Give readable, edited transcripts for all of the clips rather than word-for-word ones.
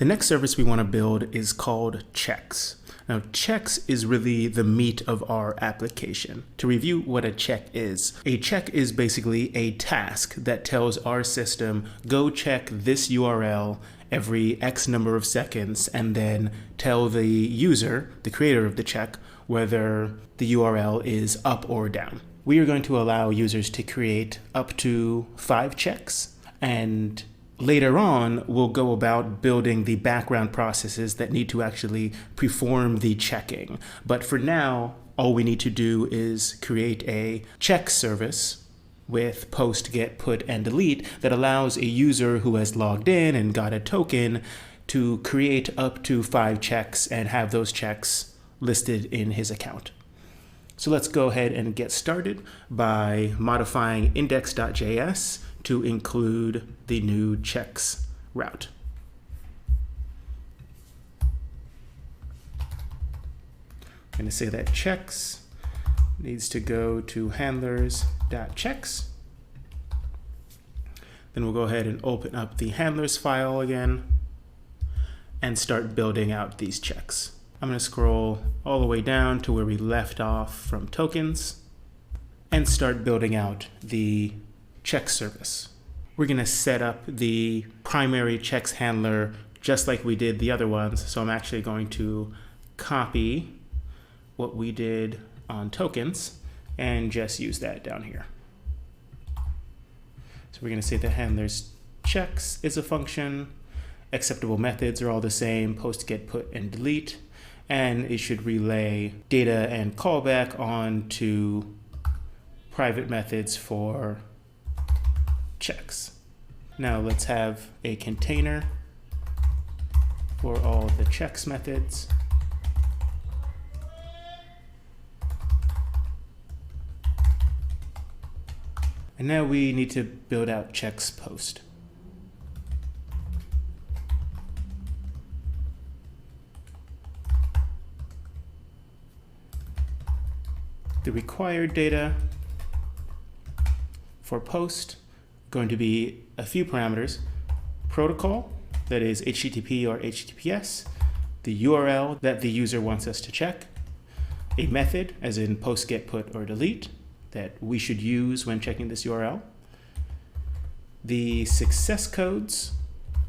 The next service we want to build is called checks. Now, checks is really the meat of our application. To review what a check is basically a task that tells our system, go check this URL every X number of seconds, and then tell the user, the creator of the check, whether the URL is up or down. We are going to allow users to create up to 5 checks, and later on, we'll go about building the background processes that need to actually perform the checking. But for now, all we need to do is create a check service with post, get, put, and delete that allows a user who has logged in and got a token to create up to 5 checks and have those checks listed in his account. So let's go ahead and get started by modifying index.js to include the new checks route. I'm going to say that checks needs to go to handlers.checks. Then we'll go ahead and open up the handlers file again and start building out these checks. I'm going to scroll all the way down to where we left off from tokens and start building out the check service. We're going to set up the primary checks handler just like we did the other ones. So I'm actually going to copy what we did on tokens and just use that down here. So we're going to say the handlers checks is a function. Acceptable methods are all the same, post, get, put, and delete. And it should relay data and callback on to private methods for checks. Now let's have a container for all the checks methods. And now we need to build out checks post. The required data for post going to be a few parameters: protocol, that is HTTP or HTTPS, the URL that the user wants us to check, a method, as in post, get, put, or delete, that we should use when checking this URL, the success codes.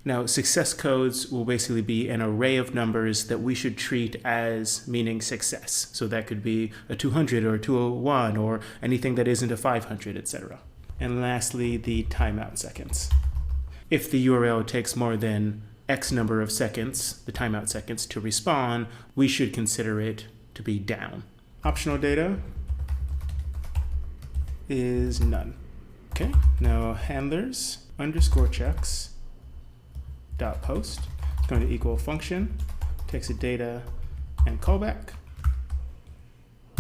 Now, success codes will basically be an array of numbers that we should treat as meaning success. So that could be a 200 or a 201 or anything that isn't a 500, etc. And lastly, the timeout seconds. If the URL takes more than X number of seconds, the timeout seconds, to respawn, we should consider it to be down. Optional data is none. Okay, now handlers underscore checks dot post is going to equal function, takes a data and callback.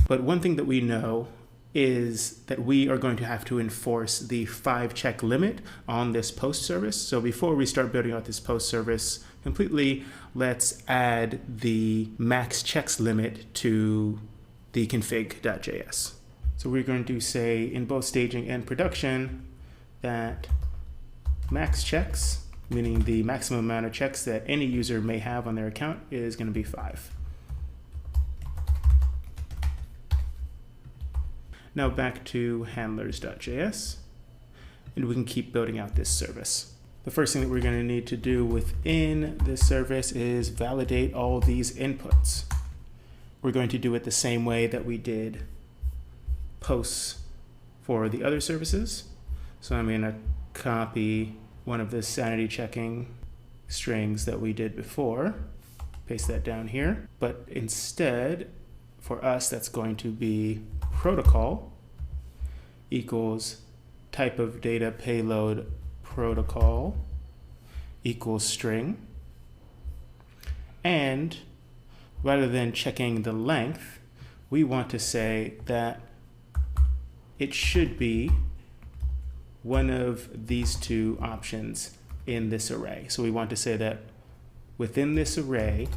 But one thing that we know is that we are going to have to enforce the 5 check limit on this post service. So before we start building out this post service completely, let's add the max checks limit to the config.js. So we're going to say in both staging and production that max checks, meaning the maximum amount of checks that any user may have on their account, is going to be 5. Now back to handlers.js, and we can keep building out this service. The first thing that we're going to need to do within this service is validate all these inputs. We're going to do it the same way that we did posts for the other services. So I'm going to copy one of the sanity checking strings that we did before, paste that down here. But instead, for us, that's going to be protocol equals type of data payload protocol equals string. And rather than checking the length, we want to say that it should be one of these 2 options in this array. So we want to say that within this array,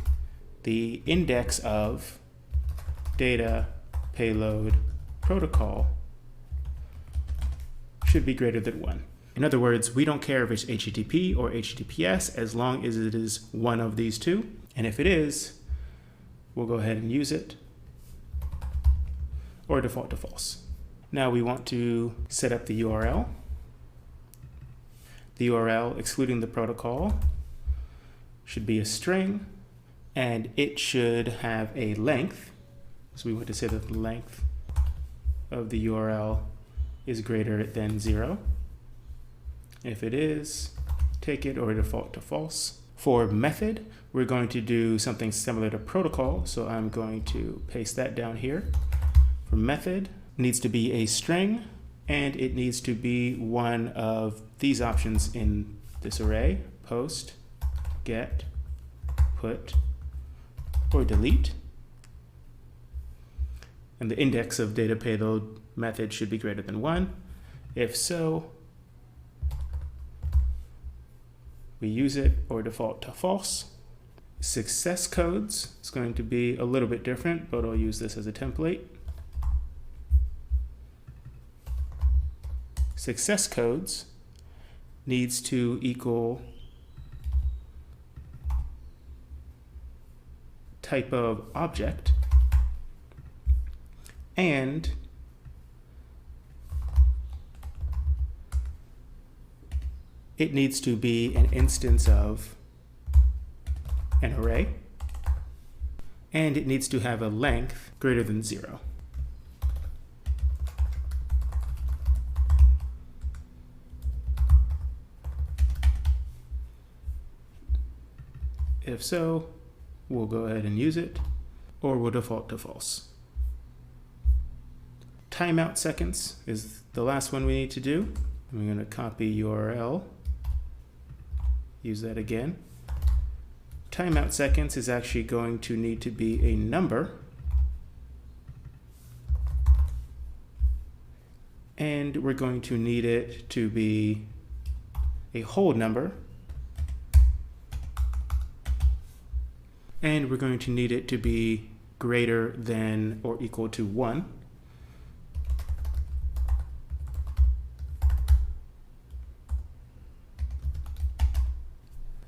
the index of data payload protocol should be greater than 1. In other words, we don't care if it's HTTP or HTTPS as long as it is one of these two. And if it is, we'll go ahead and use it or default to false. Now we want to set up the URL. The URL, excluding the protocol, should be a string, and it should have a length. So we want to say that the length of the URL is greater than 0. If it is, take it or default to false. For method, we're going to do something similar to protocol, so I'm going to paste that down here. For method, it needs to be a string, and it needs to be one of these options in this array: post, get, put, or delete. And the index of data payload method should be greater than 1. If so, we use it or default to false. Success codes is going to be a little bit different, but I'll use this as a template. Success codes needs to equal type of object, and it needs to be an instance of an array, and it needs to have a length greater than 0. If so, we'll go ahead and use it, or we'll default to false. Timeout seconds is the last one we need to do. I'm going to copy URL, use that again. Timeout seconds is actually going to need to be a number, and we're going to need it to be a whole number, and we're going to need it to be greater than or equal to 1.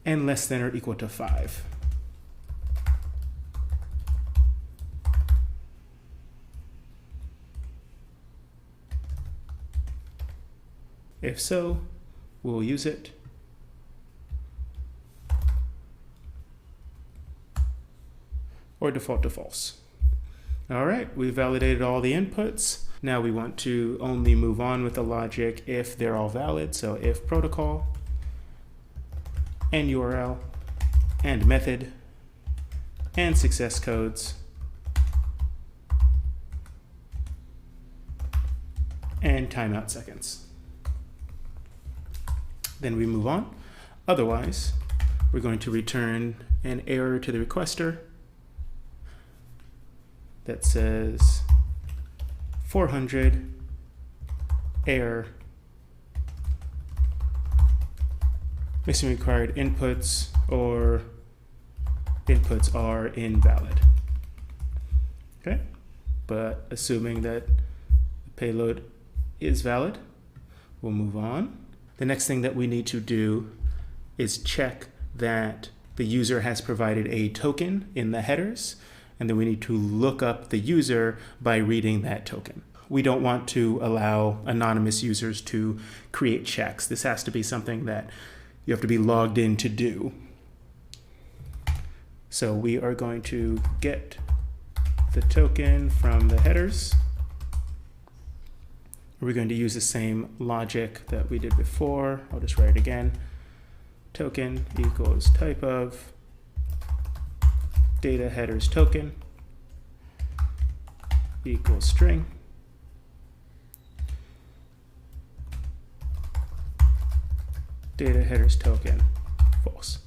And less than or equal to 5. If so, we'll use it. Or default to false. All right, we validated all the inputs. Now we want to only move on with the logic if they're all valid. So if protocol, and URL, and method, and success codes, and timeout seconds. Then we move on. Otherwise, we're going to return an error to the requester that says 400 error, missing required inputs, or inputs are invalid. Okay, but assuming that the payload is valid, we'll move on. The next thing that we need to do is check that the user has provided a token in the headers, and then we need to look up the user by reading that token. We don't want to allow anonymous users to create checks. This has to be something that you have to be logged in to do. So we are going to get the token from the headers. We're going to use the same logic that we did before. I'll just write it again. Token equals type of data headers token equals string. Data headers token false.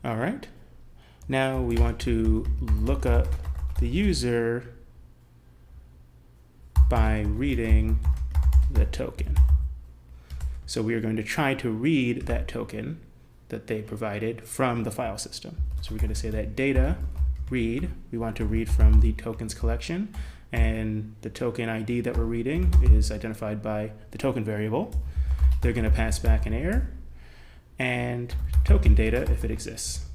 All right. Now we want to look up the user by reading the token. So we are going to try to read that token that they provided from the file system. So we're going to say that data read, we want to read from the tokens collection, and the token ID that we're reading is identified by the token variable. they're going to pass back an error, and token data if it exists.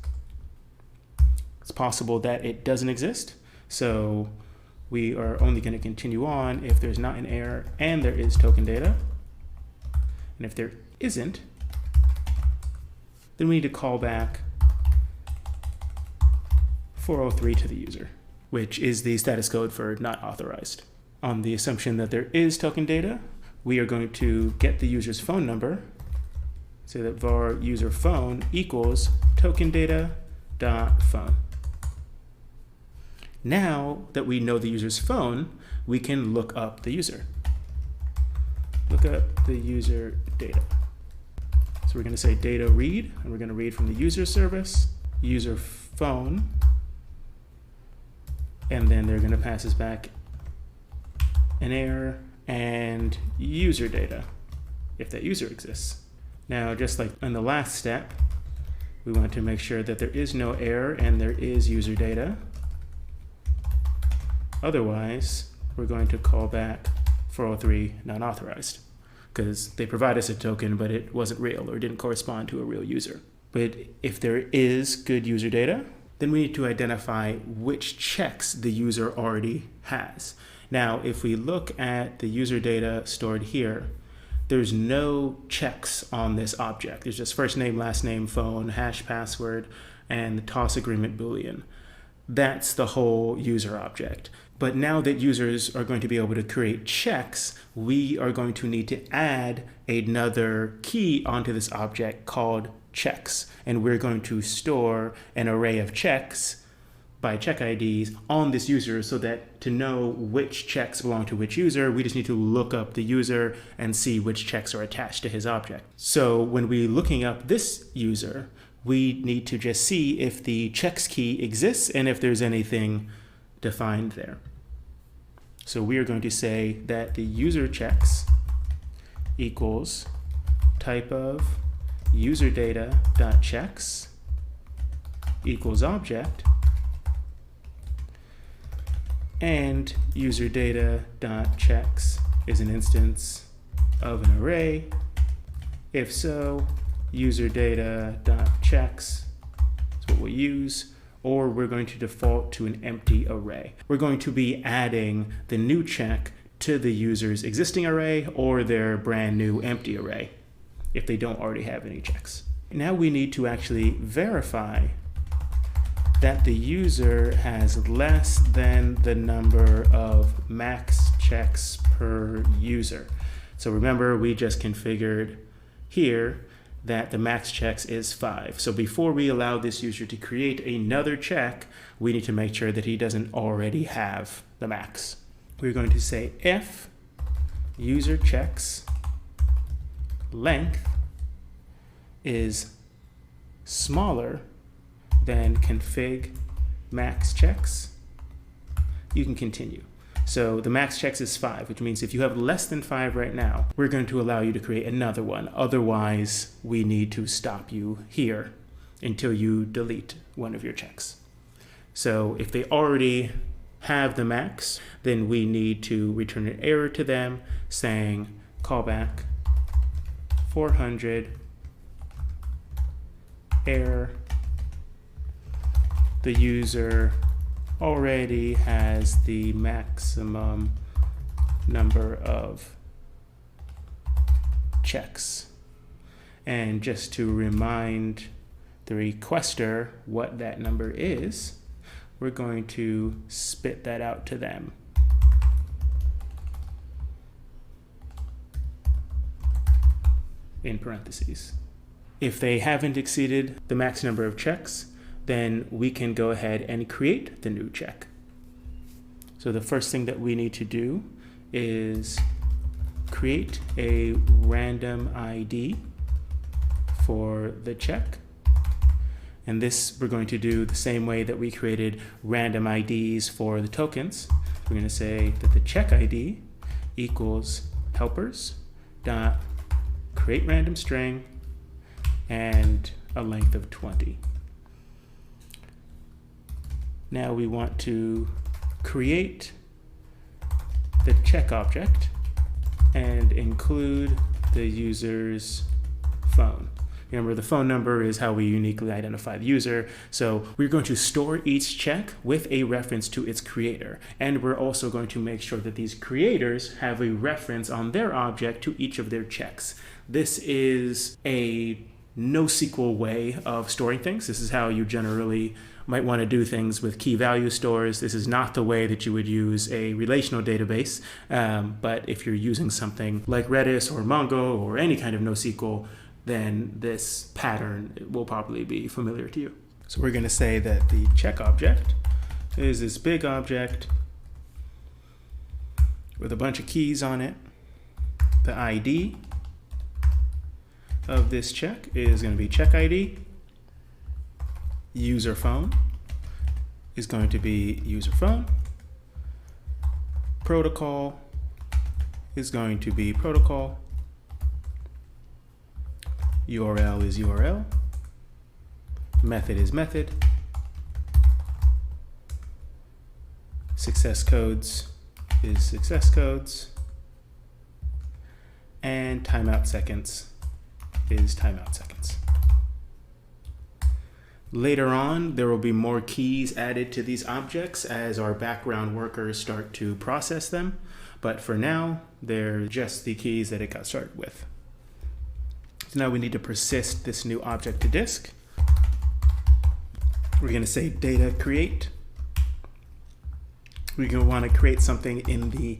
It's possible that it doesn't exist, so we are only going to continue on if there's not an error and there is token data. And if there isn't, then we need to call back 403 to the user, which is the status code for not authorized. On the assumption that there is token data, we are going to get the user's phone number, so that var user phone equals token data dot phone. Now that we know the user's phone, we can look up the user. Look up the user data. So we're going to say data read, and we're going to read from the user service, user phone, and then they're going to pass us back an error and user data if that user exists. Now, just like in the last step, we want to make sure that there is no error and there is user data. Otherwise, we're going to call back 403 non-authorized, because they provide us a token, but it wasn't real or didn't correspond to a real user. But if there is good user data, then we need to identify which checks the user already has. Now, if we look at the user data stored here, there's no checks on this object. There's just first name, last name, phone, hash password, and the toss agreement Boolean. That's the whole user object. But now that users are going to be able to create checks, we are going to need to add another key onto this object called checks. And we're going to store an array of checks by check IDs on this user, so that to know which checks belong to which user, we just need to look up the user and see which checks are attached to his object. So when we're looking up this user, we need to just see if the checks key exists and if there's anything defined there. So we are going to say that the user checks equals type of user data dot checks equals object, and user data dot checks is an instance of an array. If so, user data dot checks is what we'll use, or we're going to default to an empty array. We're going to be adding the new check to the user's existing array or their brand new empty array if they don't already have any checks. Now we need to actually verify that the user has less than the number of max checks per user. So remember, we just configured here that the max checks is 5. So before we allow this user to create another check, we need to make sure that he doesn't already have the max. We're going to say if user checks length is smaller than config max checks, you can continue. So the max checks is 5, which means if you have less than 5 right now, we're going to allow you to create another one. Otherwise, we need to stop you here until you delete one of your checks. So if they already have the max, then we need to return an error to them saying callback 400 error. The user already has the maximum number of checks. And just to remind the requester what that number is, we're going to spit that out to them. In parentheses. If they haven't exceeded the max number of checks, then we can go ahead and create the new check. So the first thing that we need to do is create a random ID for the check. And this we're going to do the same way that we created random IDs for the tokens. We're going to say that the check ID equals helpers dot create random string and a length of 20. Now we want to create the check object and include the user's phone. Remember, the phone number is how we uniquely identify the user. So we're going to store each check with a reference to its creator. And we're also going to make sure that these creators have a reference on their object to each of their checks. This is a NoSQL way of storing things. This is how you generally might want to do things with key value stores. This is not the way that you would use a relational database. But if you're using something like Redis or Mongo or any kind of NoSQL, then this pattern will probably be familiar to you. So we're going to say that the check object is this big object with a bunch of keys on it. The ID of this check is going to be check ID. User phone is going to be user phone. Protocol is going to be protocol. URL is URL. Method is method. Success codes is success codes. And timeout seconds is timeout seconds. Later on, there will be more keys added to these objects as our background workers start to process them. But for now, they're just the keys that it got started with. So now we need to persist this new object to disk. We're going to say data create. We're going to want to create something in the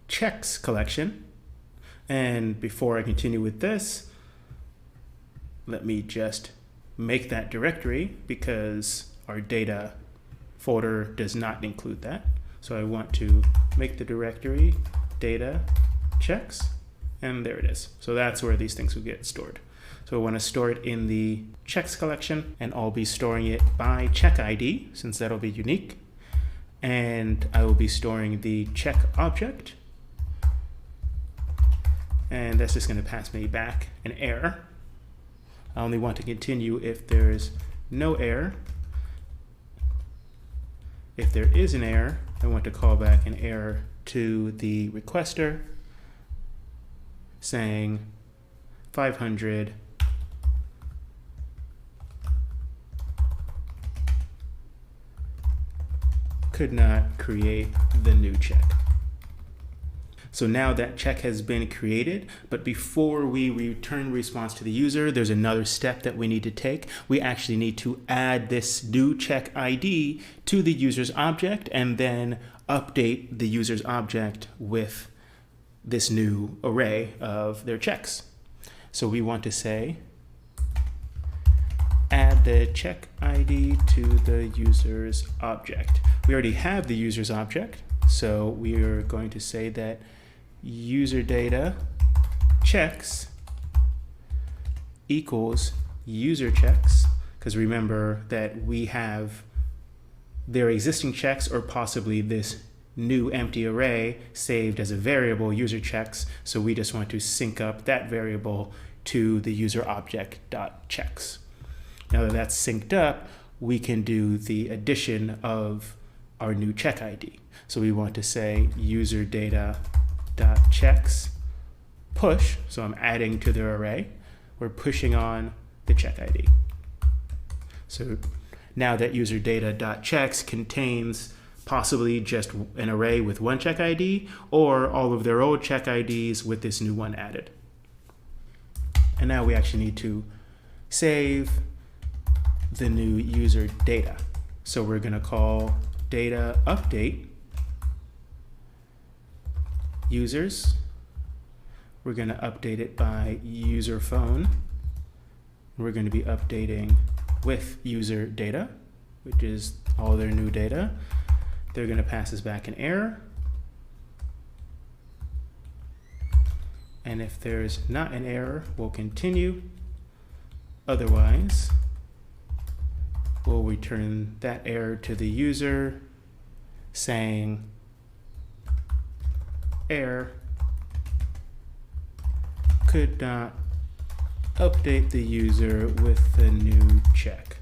checks collection. And before I continue with this, let me just make that directory because our data folder does not include that. So I want to make the directory data checks. And there it is. So that's where these things will get stored. So I want to store it in the checks collection, and I'll be storing it by check ID, since that'll be unique. And I will be storing the check object. And that's just going to pass me back an error. I only want to continue if there's no error. If there is an error, I want to call back an error to the requester, saying 500 could not create the new check. So now that check has been created, but before we return response to the user, there's another step that we need to take. We actually need to add this new check ID to the user's object and then update the user's object with this new array of their checks. So we want to say add the check ID to the user's object. We already have the user's object, so we are going to say that user data checks equals user checks, because remember that we have their existing checks or possibly this new empty array saved as a variable user checks. So we just want to sync up that variable to the user object dot checks. Now that that's synced up, we can do the addition of our new check ID. So we want to say user data dot checks push. So I'm adding to their array. We're pushing on the check ID. So now that user data dot checks contains possibly just an array with one check ID or all of their old check IDs with this new one added. And now we actually need to save the new user data. So we're going to call data update users. We're going to update it by user phone. We're going to be updating with user data, which is all their new data. They're going to pass us back an error. And if there's not an error, we'll continue. Otherwise, we'll return that error to the user saying error could not update the user with the new check.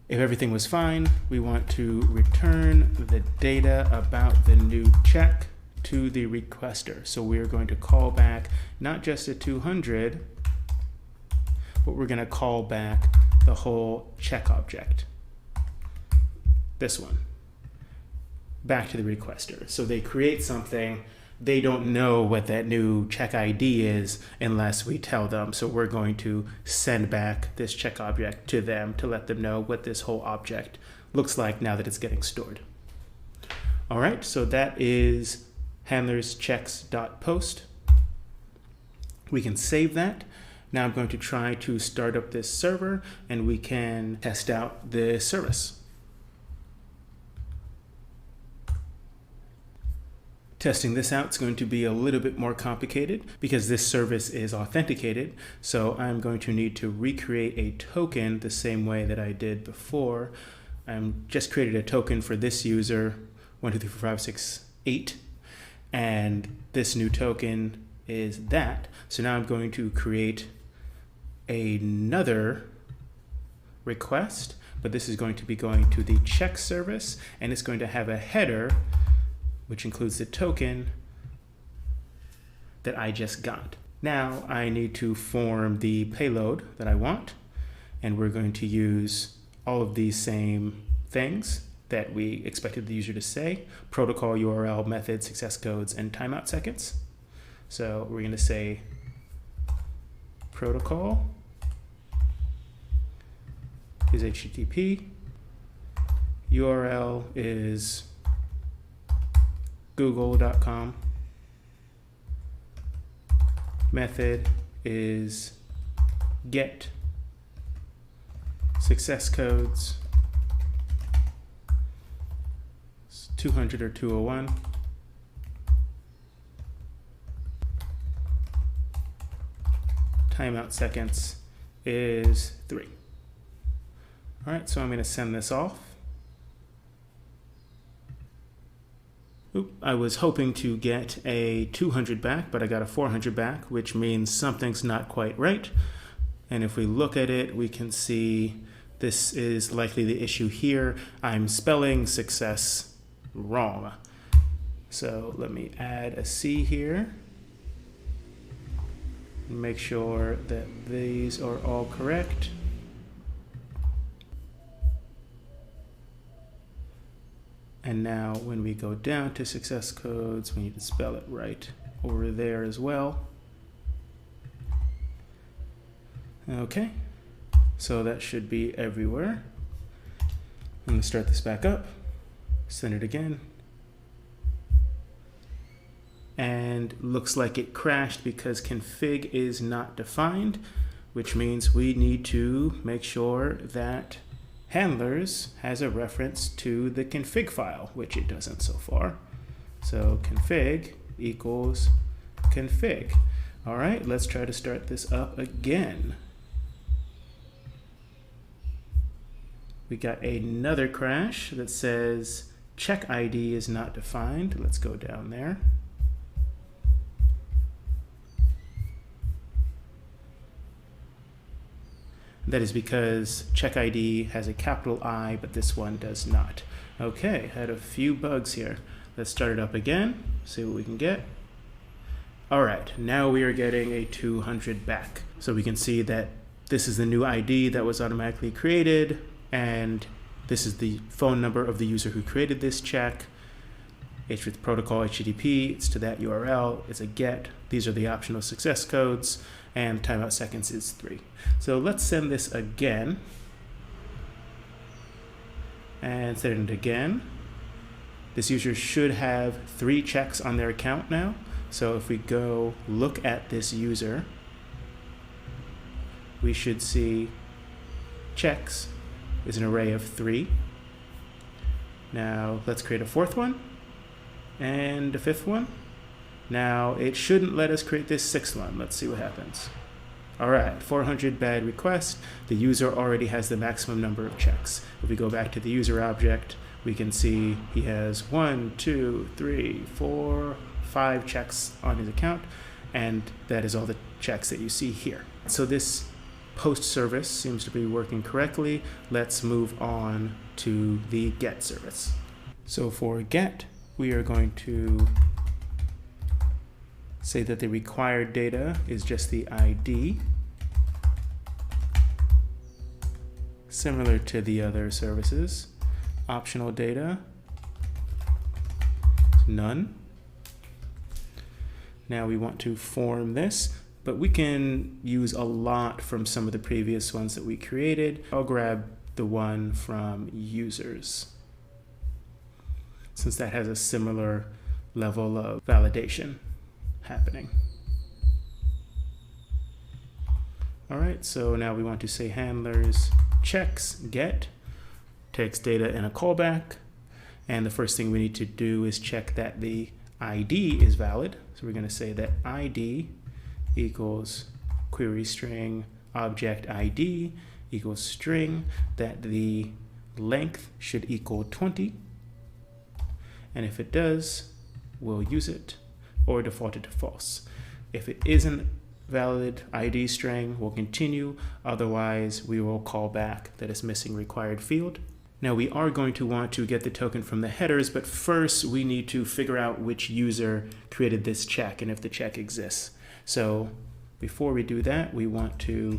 If everything was fine, we want to return the data about the new check to the requester. So we're going to call back not just a 200, but we're going to call back the whole check object. This one. Back to the requester. So they create something, they don't know what that new check ID is unless we tell them. So we're going to send back this check object to them to let them know what this whole object looks like now that it's getting stored. All right, so that is handlers checks.post. We can save that. Now I'm going to try to start up this server and we can test out the service. Testing this out is going to be a little bit more complicated because this service is authenticated. So I'm going to need to recreate a token the same way that I did before. I'm just created a token for this user, 1, 2, 3, 4, 5, 6, 8. And this new token is that. So now I'm going to create another request, but this is going to be going to the check service and it's going to have a header which includes the token that I just got. Now I need to form the payload that I want, and we're going to use all of these same things that we expected the user to say: protocol, URL, method, success codes, and timeout seconds. So we're going to say protocol is HTTP, URL is google.com, method is get, success codes 200 or 201, timeout seconds is 3. All right, so I'm going to send this off. I was hoping to get a 200 back, but I got a 400 back, which means something's not quite right. And if we look at it, we can see this is likely the issue here. I'm spelling success wrong. So let me add a C here. Make sure that these are all correct. And now when we go down to success codes, we need to spell it right over there as well. Okay, so that should be everywhere. I'm gonna start this back up, send it again. And looks like it crashed because config is not defined, which means we need to make sure that handlers has a reference to the config file, which it doesn't so far. So config equals config. All right, let's try to start this up again. We got another crash that says check ID is not defined. Let's go down there. That is because check ID has a capital I, but this one does not. Okay, had a few bugs here. Let's start it up again, see what we can get. All right, now we are getting a 200 back. So we can see that this is the new ID that was automatically created, and this is the phone number of the user who created this check. HTTP protocol, HTTP, it's to that URL, it's a get. These are the optional success codes, and timeout seconds is 3. So let's send this again and send it again. This user should have 3 checks on their account now. So if we go look at this user, we should see checks is an array of 3. Now let's create a 4th one and a 5th one. Now it shouldn't let us create this 6th one. Let's see what happens. All right, 400 bad request. The user already has the maximum number of checks. If we go back to the user object, we can see he has 1, 2, 3, 4, 5 checks on his account, and that is all the checks that you see here. So this post service seems to be working correctly. Let's move on to the get service. So for get, we are going to say that the required data is just the ID, similar to the other services. Optional data, none. Now we want to form this, but we can use a lot from some of the previous ones that we created. I'll grab the one from users, since that has a similar level of validation happening. All right, so now we want to say handlers checks get takes data in a callback, and the first thing we need to do is check that the ID is valid. So we're going to say that ID equals query string object ID equals string, that the length should equal 20, and if it does, we'll use it or default it to false. If it isn't valid ID string, we'll continue, otherwise we will call back that it's missing required field. Now we are going to want to get the token from the headers, but first we need to figure out which user created this check and if the check exists. So before we do that, we want to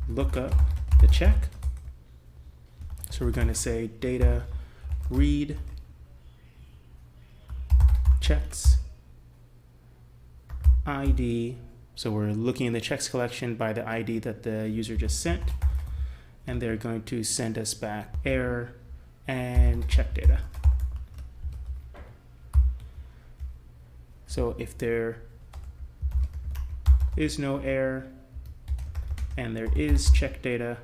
look up the check. So we're going to say data read checks ID. So we're looking in the checks collection by the ID that the user just sent, and they're going to send us back error and check data. So if there is no error and there is check data,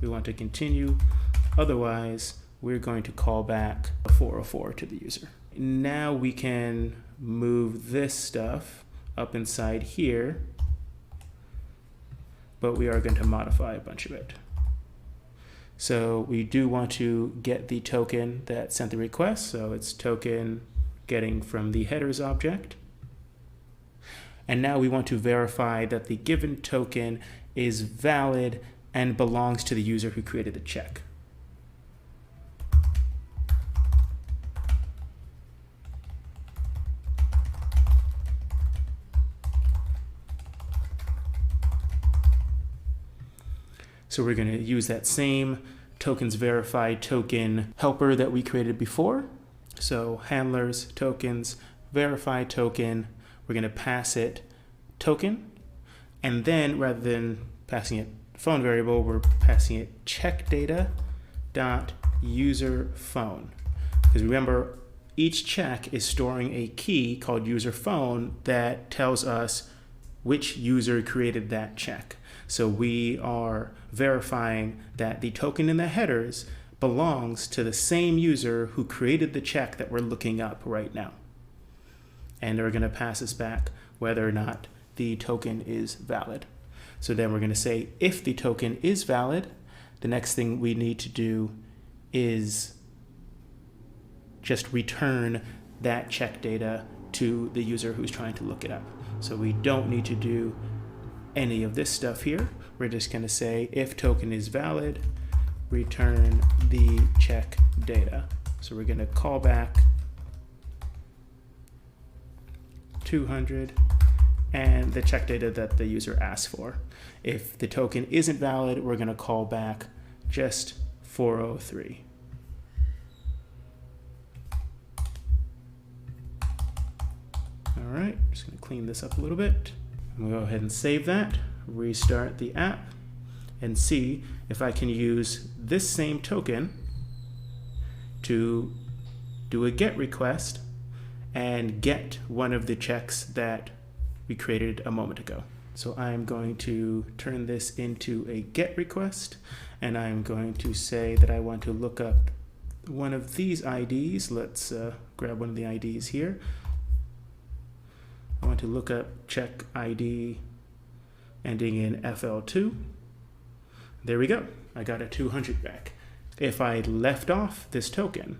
we want to continue. Otherwise, we're going to call back a 404 to the user. Now we can move this stuff up inside here, but we are going to modify a bunch of it. So we do want to get the token that sent the request. So it's token getting from the headers object. And now we want to verify that the given token is valid and belongs to the user who created the check. So we're going to use that same tokens verified token helper that we created before. So handlers tokens verified token, we're going to pass it token, and then rather than passing it phone variable, we're passing it check data dot user phone. Because remember, each check is storing a key called user phone that tells us which user created that check. So we are verifying that the token in the headers belongs to the same user who created the check that we're looking up right now. And they're going to pass us back whether or not the token is valid. So then we're going to say if the token is valid, the next thing we need to do is just return that check data to the user who's trying to look it up. So we don't need to do any of this stuff here. We're just going to say if token is valid, return the check data. So we're going to call back 200 and the check data that the user asked for. If the token isn't valid, we're going to call back just 403. All right, just going to clean this up a little bit. I'm going to go ahead and save that, restart the app, and see if I can use this same token to do a GET request and get one of the checks that we created a moment ago. So I'm going to turn this into a GET request, and I'm going to say that I want to look up one of these IDs. Let's grab one of the IDs here. I want to look up check ID ending in FL2. There we go. I got a 200 back. If I left off this token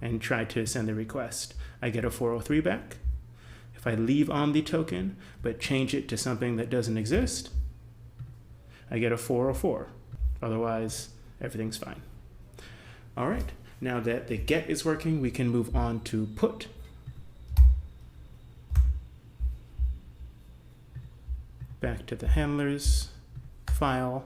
and tried to send the request, I get a 403 back. If I leave on the token but change it to something that doesn't exist, I get a 404. Otherwise, everything's fine. All right, now that the GET is working, we can move on to PUT. back to the handlers file.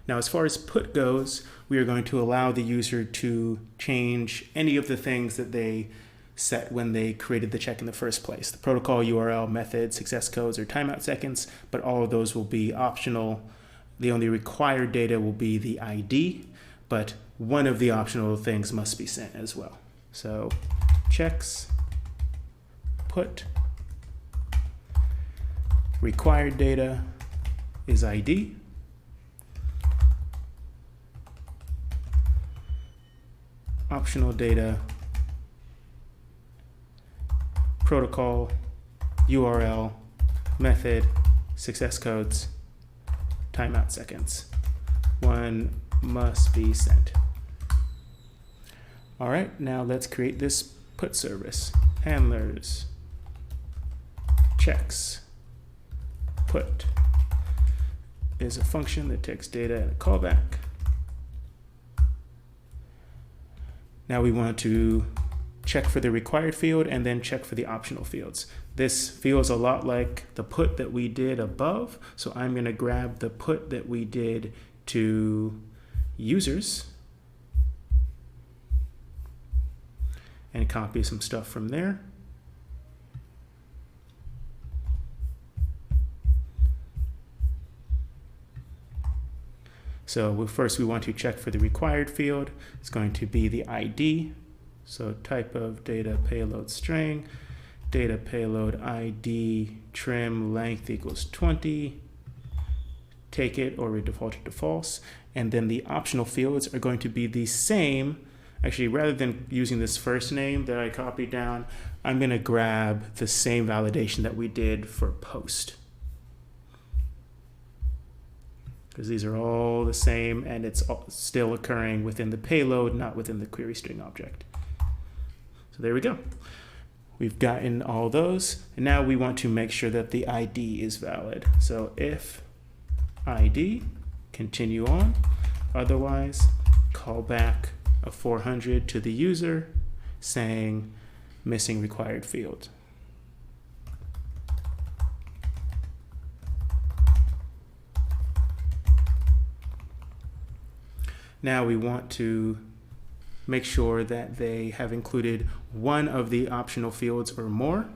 Now, as far as put goes, we are going to allow the user to change any of the things that they set when they created the check in the first place. The protocol, URL, method, success codes, or timeout seconds, but all of those will be optional. The only required data will be the ID, but one of the optional things must be sent as well. So checks, put, required data is ID. Optional data, protocol, URL, method, success codes, timeout seconds. One must be sent. All right, now let's create this put service. Handlers, checks, put is a function that takes data and a callback. Now we want to check for the required field and then check for the optional fields. This feels a lot like the put that we did above. So I'm going to grab the put that we did to users and copy some stuff from there. So first we want to check for the required field. It's going to be the ID. So type of data payload string, data payload ID trim length equals 20. Take it or we default it to false. And then the optional fields are going to be the same. Actually, rather than using this first name that I copied down, I'm going to grab the same validation that we did for post. Because these are all the same and it's still occurring within the payload, not within the query string object. So there we go. We've gotten all those. And now we want to make sure that the ID is valid. So if ID, continue on. Otherwise, call back a 400 to the user saying missing required field. Now we want to make sure that they have included one of the optional fields or more.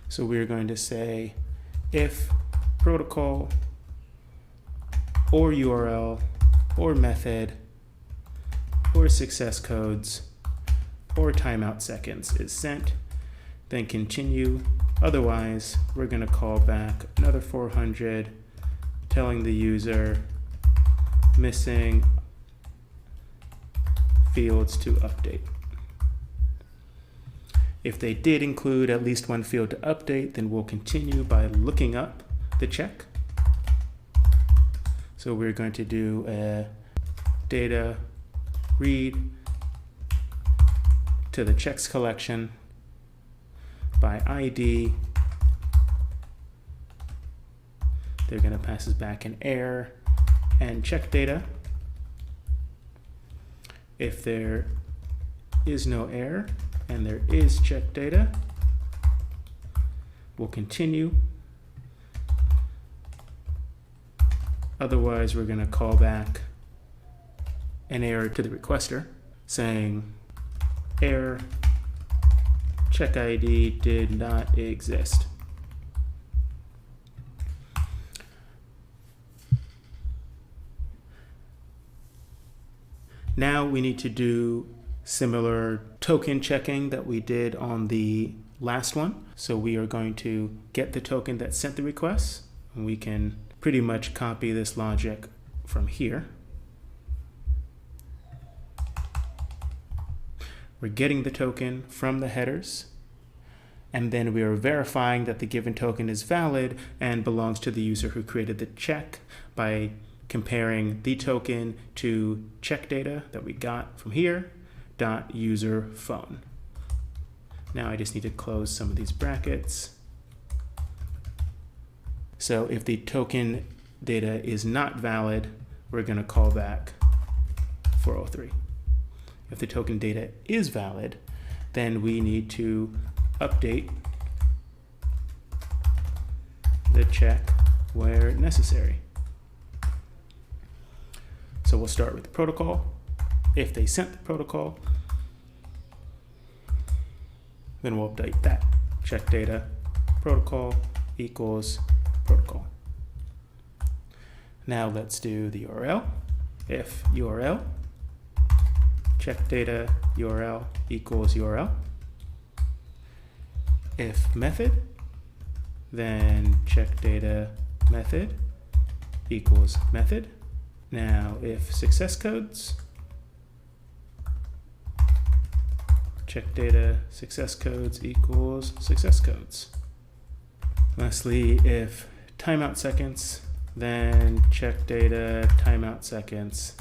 So we're going to say if protocol or URL or method or success codes or timeout seconds is sent, then continue. Otherwise, we're going to call back another 400 telling the user missing fields to update. If they did include at least one field to update, then we'll continue by looking up the check. So we're going to do a data read to the checks collection by ID. They're going to pass us back an error and check data. If there is no error and there is check data, we'll continue. Otherwise, we're going to call back an error to the requester saying error, check ID did not exist. Now we need to do similar token checking that we did on the last one. So we are going to get the token that sent the request, and we can pretty much copy this logic from here. We're getting the token from the headers, and then we are verifying that the given token is valid and belongs to the user who created the check by comparing the token to check data that we got from here, dot user phone. Now I just need to close some of these brackets. So if the token data is not valid, we're going to call back 403. If the token data is valid, then we need to update the check where necessary. So we'll start with the protocol. If they sent the protocol, then we'll update that. Check data protocol equals protocol. Now let's do the URL. If URL check data URL equals URL. If method, then check data method equals method. Now if success codes, check data success codes equals success codes. Lastly, if timeout seconds, then check data timeout seconds,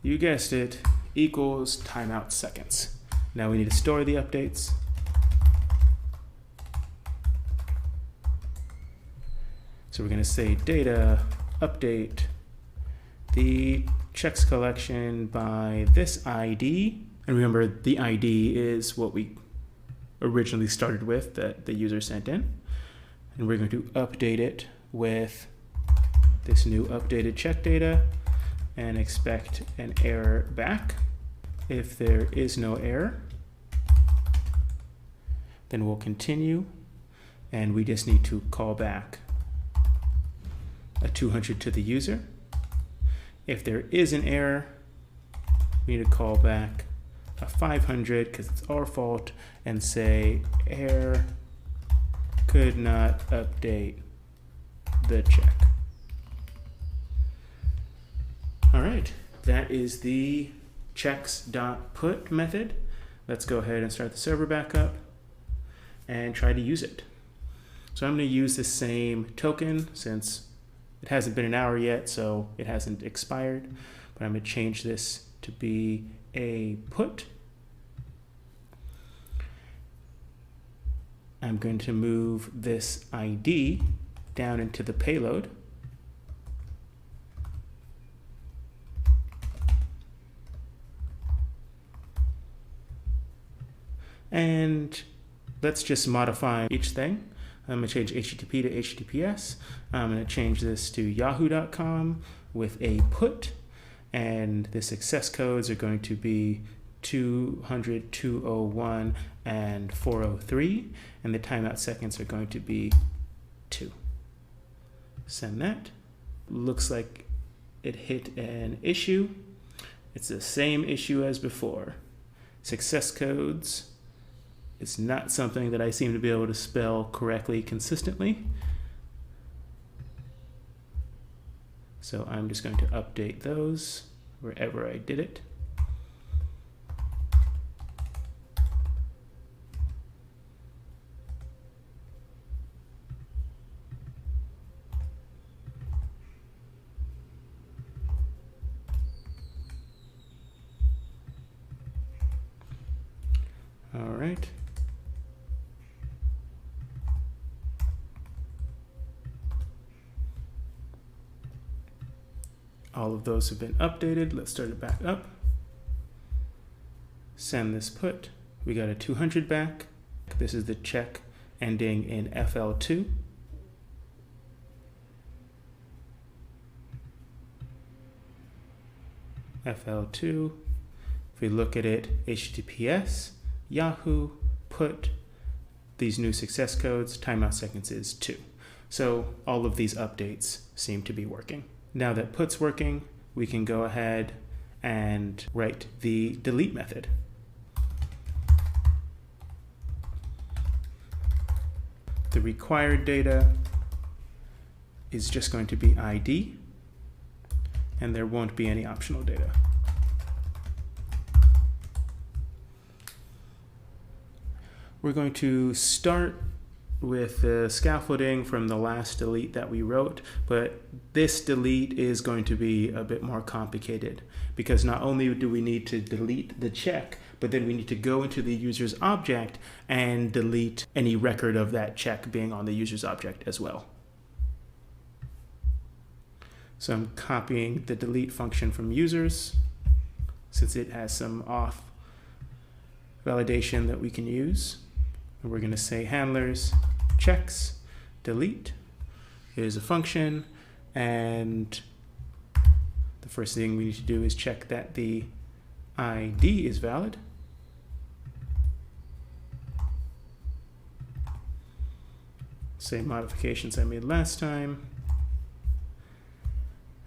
you guessed it, equals timeout seconds. Now we need to store the updates. So we're going to say data update the checks collection by this ID. And remember, the ID is what we originally started with that the user sent in. And we're going to update it with this new updated check data and expect an error back. If there is no error, then we'll continue, and we just need to call back a 200 to the user. If there is an error, we need to call back a 500 because it's our fault and say error could not update the check. All right, that is the checks.put method. Let's go ahead and start the server back up and try to use it. So I'm going to use the same token since it hasn't been an hour yet, so it hasn't expired, but I'm going to change this to be a put. I'm going to move this ID down into the payload. And let's just modify each thing. I'm going to change HTTP to HTTPS. I'm going to change this to yahoo.com with a put. And the success codes are going to be 200, 201, and 403. And the timeout seconds are going to be 2. Send that. Looks like it hit an issue. It's the same issue as before. Success codes. It's not something that I seem to be able to spell correctly consistently. So I'm just going to update those wherever I did it. All right. All of those have been updated. Let's start it back up. Send this put. We got a 200 back. This is the check ending in FL2. FL2. If we look at it, HTTPS, Yahoo, put, these new success codes, timeout seconds is 2. So all of these updates seem to be working. Now that put's working, we can go ahead and write the delete method. The required data is just going to be ID, and there won't be any optional data. We're going to start with the scaffolding from the last delete that we wrote, but this delete is going to be a bit more complicated because not only do we need to delete the check, but then we need to go into the user's object and delete any record of that check being on the user's object as well. So I'm copying the delete function from users since it has some auth validation that we can use. And we're going to say handlers checks delete is a function, and the first thing we need to do is check that the ID is valid. Same modifications I made last time.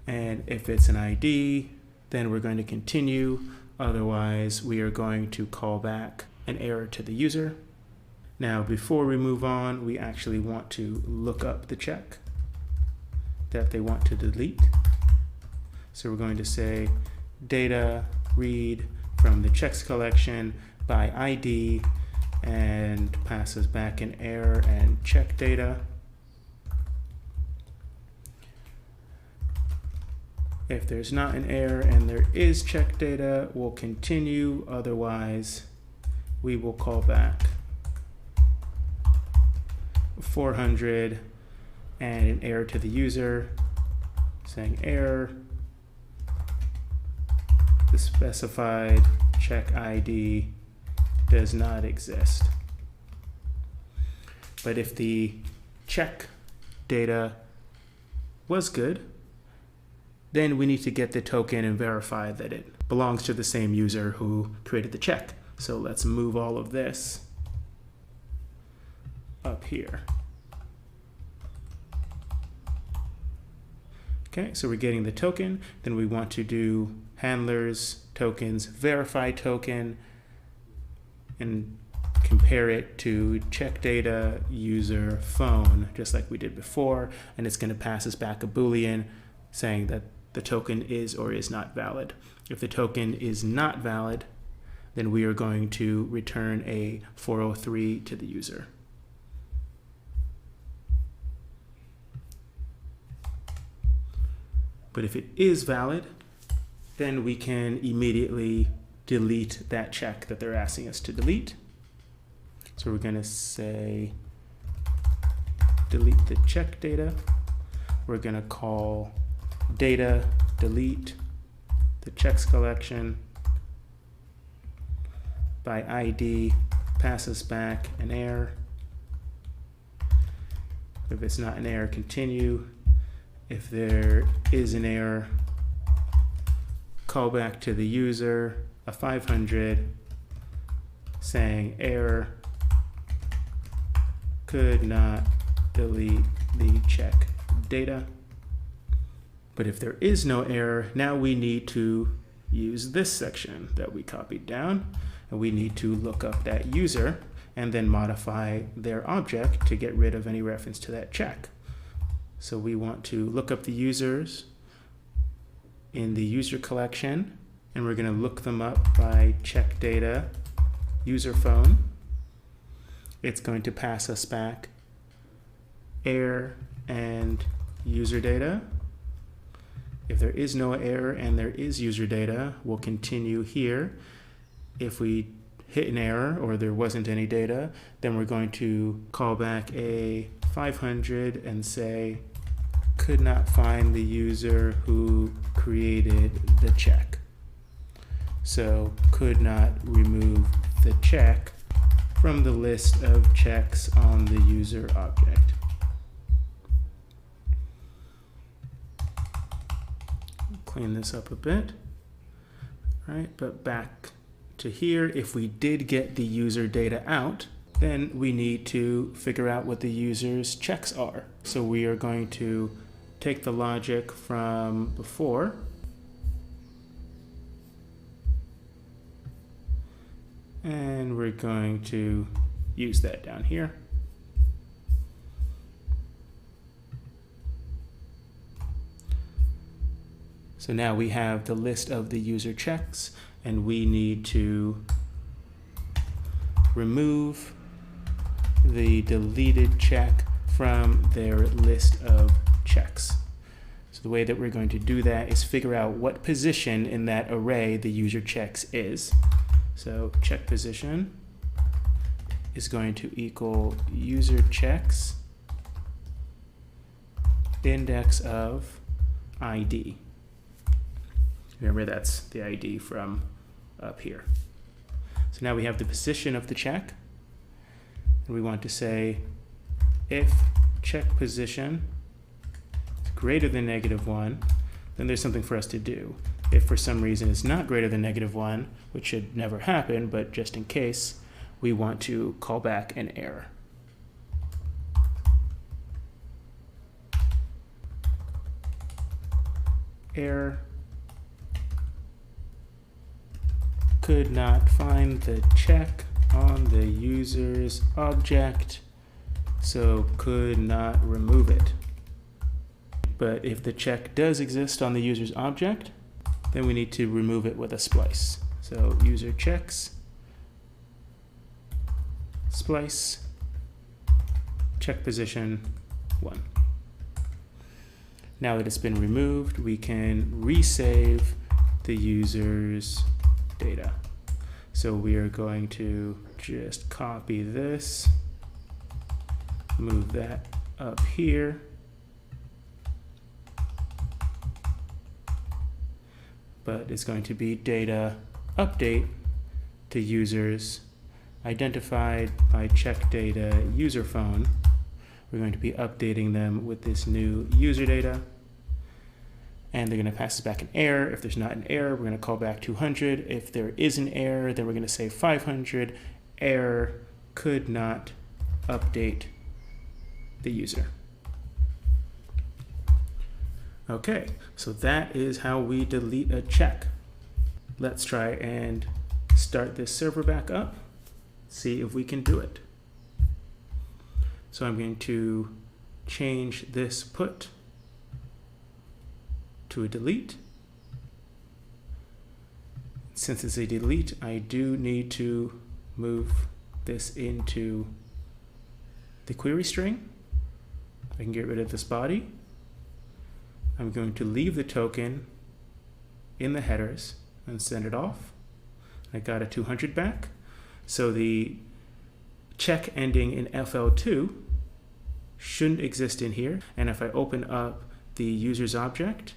And if it's an ID, then we're going to continue. Otherwise, we are going to call back an error to the user. Now, before we move on, we actually want to look up the check that they want to delete. So we're going to say data read from the checks collection by ID and passes back an error and check data. If there's not an error and there is check data, we'll continue. Otherwise, we will call back 400 and an error to the user saying error. The specified check ID does not exist. But if the check data was good, then we need to get the token and verify that it belongs to the same user who created the check. So let's move all of this up here. Okay, so we're getting the token. Then we want to do handlers, tokens, verify token, and compare it to check data user phone, just like we did before. And it's going to pass us back a Boolean saying that the token is or is not valid. If the token is not valid, then we are going to return a 403 to the user. But if it is valid, then we can immediately delete that check that they're asking us to delete. So we're going to say delete the check data. We're going to call data delete the checks collection by ID, passes back an error. If it's not an error, continue. If there is an error, call back to the user a 500 saying error, could not delete the check data. But if there is no error, now we need to use this section that we copied down, and we need to look up that user and then modify their object to get rid of any reference to that check. So we want to look up the users in the user collection, and we're going to look them up by check data user phone. It's going to pass us back error and user data. If there is no error and there is user data, we'll continue here. If we hit an error or there wasn't any data, then we're going to call back a 500 and say could not find the user who created the check. So could not remove the check from the list of checks on the user object. Clean this up a bit. All right, but back to here, if we did get the user data out, then we need to figure out what the user's checks are. So we are going to take the logic from before and we're going to use that down here. So now we have the list of the user checks, and we need to remove the deleted check from their list of checks. So the way that we're going to do that is figure out what position in that array the user checks is. So check position is going to equal user checks index of ID. Remember, that's the ID from up here. So now we have the position of the check, and we want to say if check position is greater than -1, then there's something for us to do. If for some reason it's not greater than -1, which should never happen, but just in case, we want to call back an error. Error could not find the check on the user's object, so could not remove it. But if the check does exist on the user's object, then we need to remove it with a splice. So user checks, splice, check position 1. Now that it's been removed, we can resave the user's data. So we are going to just copy this, move that up here, but it's going to be data update to users identified by check data user phone. We're going to be updating them with this new user data, and they're going to pass us back an error. If there's not an error, we're going to call back 200. If there is an error, then we're going to say 500. Error could not update the user. Okay, so that is how we delete a check. Let's try and start this server back up, see if we can do it. So I'm going to change this put to a delete. Since it's a delete, I do need to move this into the query string. I can get rid of this body. I'm going to leave the token in the headers and send it off. I got a 200 back. So the check ending in FL2 shouldn't exist in here. And if I open up the user's object,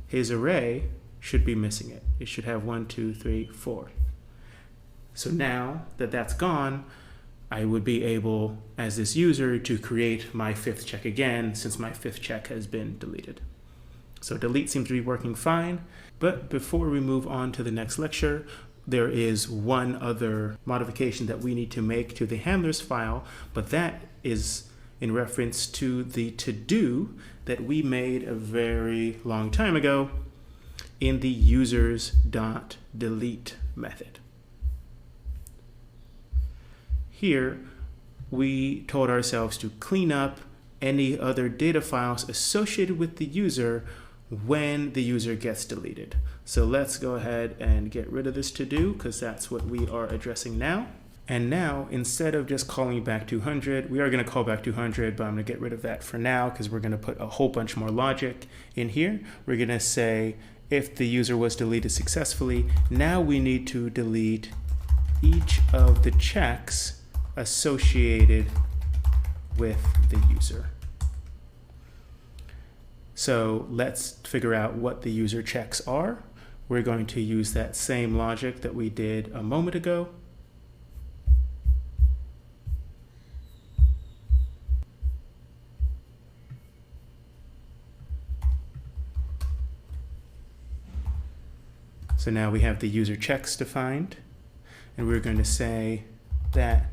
his array should be missing it. It should have 1, 2, 3, 4. So now that that's gone, I would be able, as this user, to create my 5th check again, since my 5th check has been deleted. So delete seems to be working fine. But before we move on to the next lecture, there is one other modification that we need to make to the handlers file, but that is in reference to the to-do that we made a very long time ago in the users.delete method. Here, we told ourselves to clean up any other data files associated with the user when the user gets deleted. So let's go ahead and get rid of this to-do, because that's what we are addressing now. And now, instead of just calling back 200, we are going to call back 200, but I'm going to get rid of that for now because we're going to put a whole bunch more logic in here. We're going to say if the user was deleted successfully, now we need to delete each of the checks associated with the user. So let's figure out what the user checks are. We're going to use that same logic that we did a moment ago. So now we have the user checks defined, and we're going to say that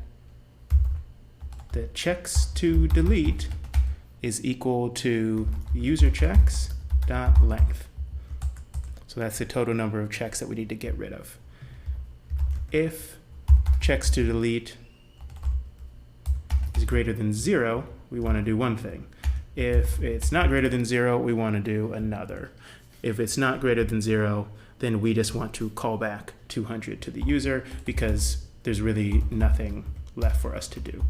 the checks to delete is equal to user checks dot length. So that's the total number of checks that we need to get rid of. If checks to delete is greater than 0, we want to do one thing. If it's not greater than 0, we want to do another. If it's not greater than 0, then we just want to call back 200 to the user because there's really nothing left for us to do.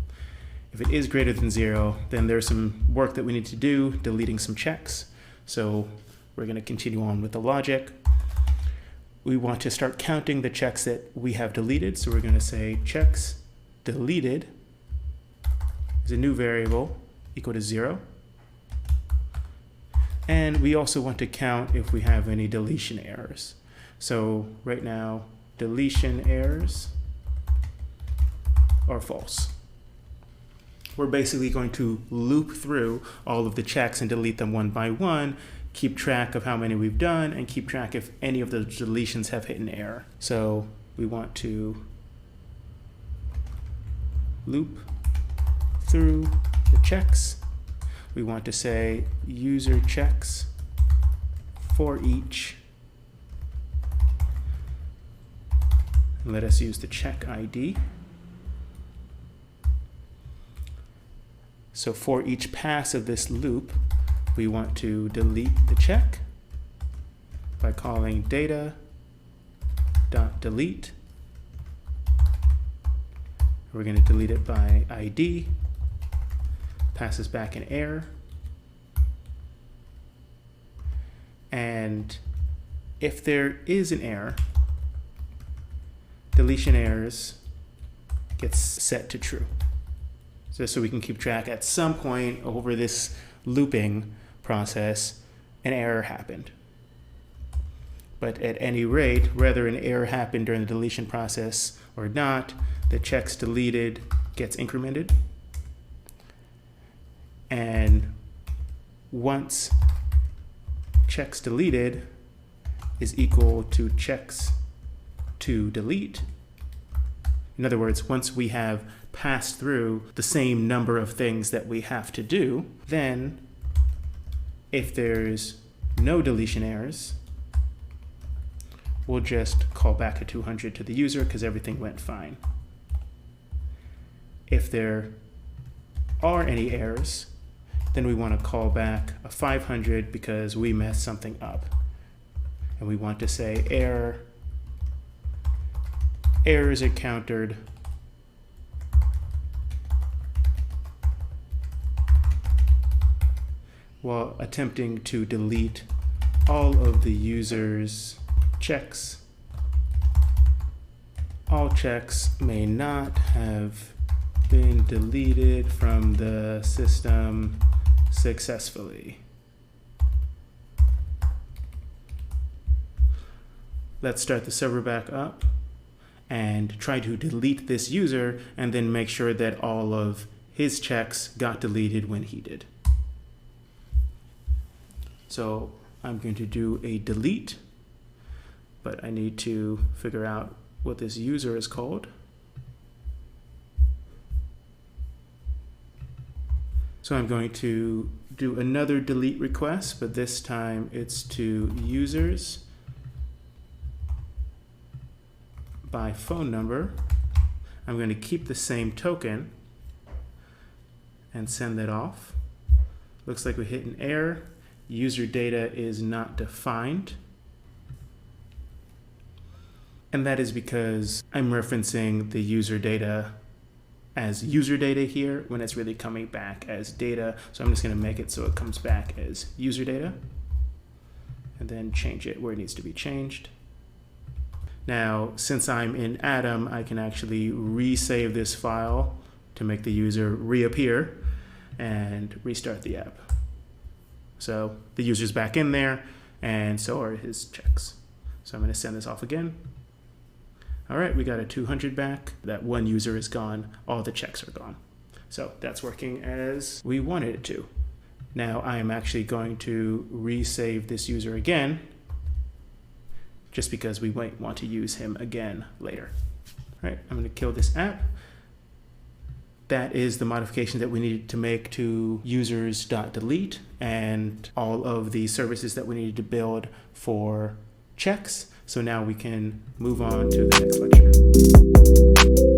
If it is greater than 0, then there's some work that we need to do, deleting some checks. So we're going to continue on with the logic. We want to start counting the checks that we have deleted. So we're going to say checks deleted is a new variable equal to 0. And we also want to count if we have any deletion errors. So right now, deletion errors are false. We're basically going to loop through all of the checks and delete them one by one, keep track of how many we've done, and keep track if any of the deletions have hit an error. So we want to loop through the checks. We want to say user checks for each. And let us use the check ID. So for each pass of this loop, we want to delete the check by calling data.delete. We're going to delete it by ID, passes back an error. And if there is an error, deletion errors gets set to true. So we can keep track at some point over this looping process, an error happened. But at any rate, whether an error happened during the deletion process or not, the checks deleted gets incremented. And once checks deleted is equal to checks to delete, in other words, once we have passed through the same number of things that we have to do, then if there's no deletion errors, we'll just call back a 200 to the user because everything went fine. If there are any errors, then we want to call back a 500 because we messed something up. And we want to say errors encountered while attempting to delete all of the user's checks. All checks may not have been deleted from the system successfully. Let's start the server back up and try to delete this user and then make sure that all of his checks got deleted when he did. So I'm going to do a delete, but I need to figure out what this user is called. So I'm going to do another delete request, but this time it's to users by phone number. I'm going to keep the same token and send that off. Looks like we hit an error. User data is not defined. And that is because I'm referencing the user data as user data here when it's really coming back as data. So I'm just going to make it so it comes back as user data and then change it where it needs to be changed. Now, since I'm in Atom, I can actually resave this file to make the user reappear and restart the app. So the user's back in there, and so are his checks. So I'm going to send this off again. All right, we got a 200 back. That one user is gone. All the checks are gone. So that's working as we wanted it to. Now I am actually going to resave this user again, just because we might want to use him again later. All right, I'm going to kill this app. That is the modification that we needed to make to users.delete and all of the services that we needed to build for checks. So now we can move on to the next lecture.